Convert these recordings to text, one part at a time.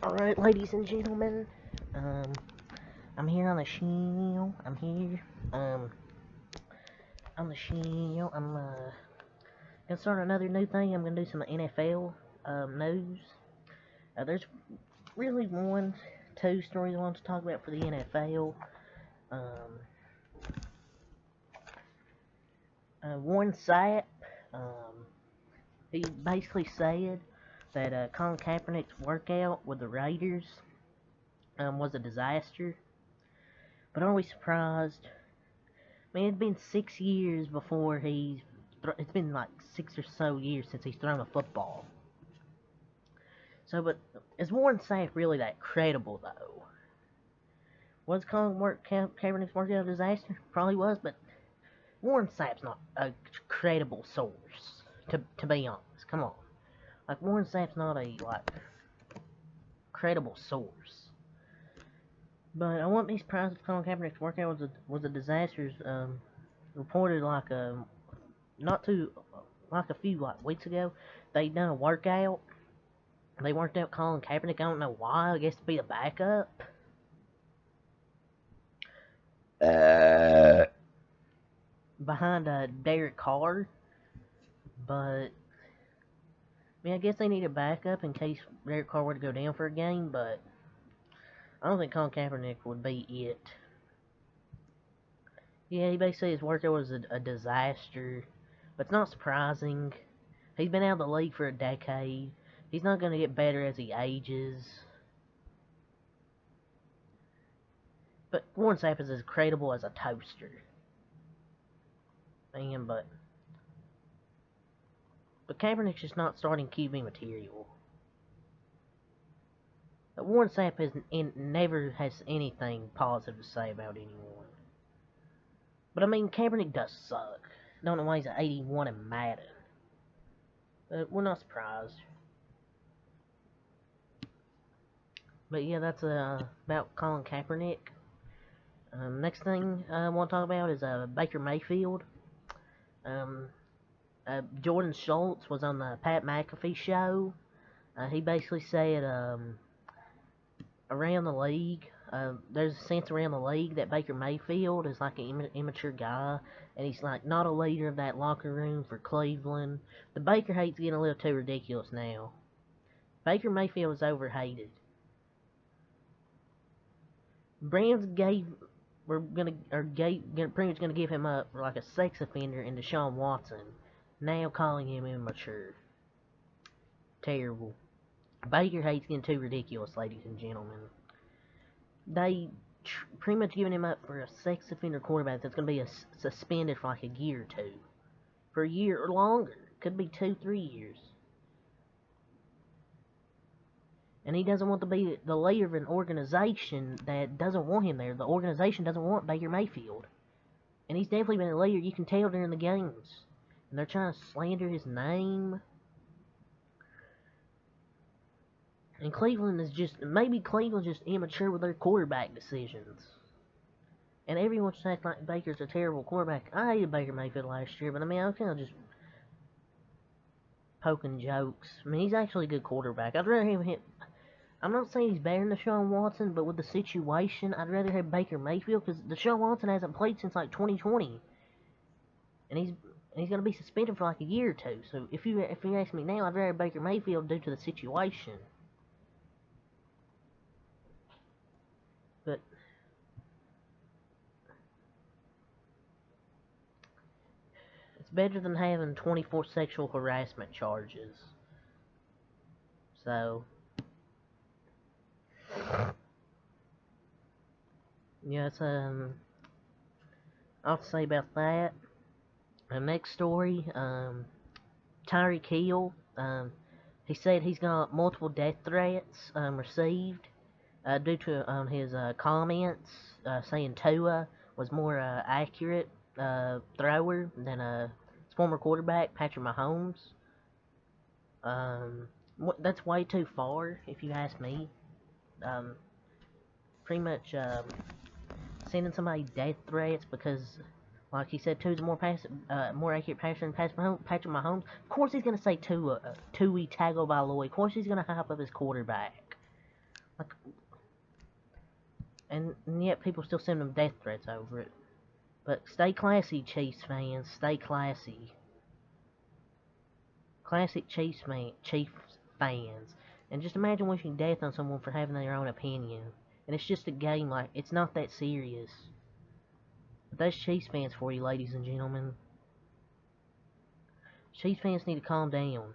Alright, ladies and gentlemen, I'm here on the show. On the show. Gonna start another new thing. I'm gonna do some NFL, news. There's really two stories I want to talk about for the NFL. Um, Warren Sapp, he basically said that, Colin Kaepernick's workout with the Raiders, was a disaster. But are we surprised? I mean, it's been 6 years before it's been like 6 or so years since he's thrown a football. So, but is Warren Sapp really that credible, though? Was Kaepernick's workout a disaster? Probably was, but Warren Sapp's not a credible source, to be honest. Come on. Like, Warren Sapp's not a, like, credible source. But I wouldn't be surprised if Colin Kaepernick's workout was a disaster. Reported not too like a few weeks ago, they done a workout. They worked out Colin Kaepernick. I don't know why. I guess to be the backup. Behind Derek Carr. But I mean, I guess they need a backup in case Derek Carr were to go down for a game. But I don't think Colin Kaepernick would be it. Yeah, he basically his workout was a disaster. But it's not surprising. He's been out of the league for a decade. He's not going to get better as he ages. But Warren Sapp is as credible as a toaster. Man, but Kaepernick's just not starting QB material. But Warren Sapp never has anything positive to say about anyone. But I mean, Kaepernick does suck. Don't know why he's at 81 in Madden. But we're not surprised. But yeah, that's about Colin Kaepernick. Next thing I want to talk about is Baker Mayfield. Jordan Schultz was on the Pat McAfee show. He basically said around the league, there's a sense around the league that Baker Mayfield is like an immature guy, and he's like not a leader of that locker room for Cleveland. The Baker hate's getting a little too ridiculous now. Baker Mayfield is overhated. Browns pretty much gonna give him up for like a sex offender in Deshaun Watson. Now calling him immature. Terrible. Baker hate's getting too ridiculous, ladies and gentlemen. They pretty much giving him up for a sex offender quarterback that's going to be suspended for like a year or two. For a year or longer. Could be 2-3 years. And he doesn't want to be the leader of an organization that doesn't want him there. The organization doesn't want Baker Mayfield. And he's definitely been a leader. You can tell during the games. And they're trying to slander his name. And Cleveland's just immature with their quarterback decisions. And everyone's acting like Baker's a terrible quarterback. I hated Baker Mayfield last year, but I mean, I was kind of just poking jokes. I mean, he's actually a good quarterback. I'd rather him hit. I'm not saying he's better than Deshaun Watson, but with the situation, I'd rather have Baker Mayfield because Deshaun Watson hasn't played since like 2020, and he's going to be suspended for like a year or two. So if you ask me now, I'd rather Baker Mayfield due to the situation. But it's better than having 24 sexual harassment charges. So yeah, it's I'll have to say about that. The next story, Tyreek Hill, he said he's got multiple death threats received due to his comments saying Tua was more accurate thrower than his former quarterback Patrick Mahomes. That's way too far, if you ask me. Pretty much sending somebody death threats because, like he said, Tua's more accurate passer than Patrick Mahomes. Of course he's gonna say Tua Tagovailoa. Of course he's gonna hype up his quarterback. Like, and yet people still send them death threats over it. But stay classy, Chiefs fans. Stay classy. Classic Chiefs fans. And just imagine wishing death on someone for having their own opinion. And it's just a game, like, it's not that serious. But that's Chiefs fans for you, ladies and gentlemen. Chiefs fans need to calm down.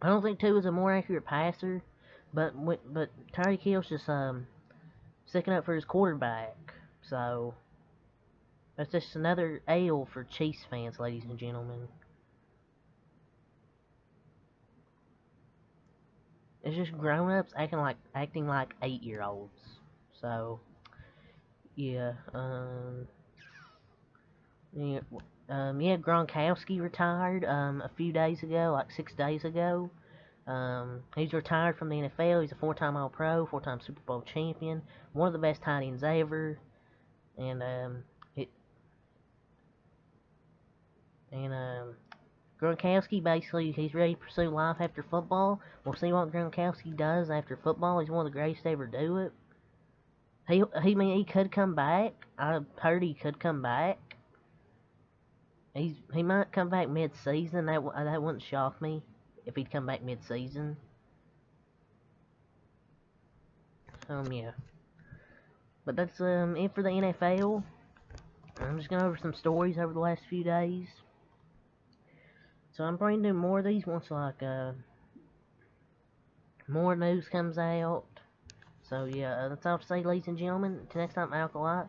I don't think Tua's a more accurate passer, but Tyreek Hill's just sticking up for his quarterback. So that's just another L for Chiefs fans, ladies and gentlemen. It's just grown-ups acting like 8-year-olds. So yeah, yeah, Gronkowski retired a few days ago, like 6 days ago. He's retired from the NFL. He's a four-time All-Pro, four-time Super Bowl champion, one of the best tight ends ever. And it and Gronkowski basically he's ready to pursue life after football. We'll see what Gronkowski does after football. He's one of the greatest to ever do it. He could come back. I heard he could come back. He might come back mid-season. That wouldn't shock me if he'd come back mid-season. Yeah. But that's it for the NFL. I'm just going over some stories over the last few days. So I'm probably doing more of these once more news comes out. So yeah, that's all to say, ladies and gentlemen. Until next time, Alkalite.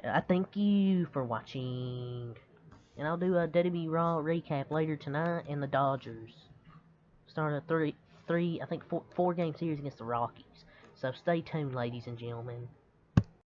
I thank you for watching. And I'll do a WWE Raw recap later tonight, and the Dodgers start a four game series against the Rockies. So stay tuned, ladies and gentlemen.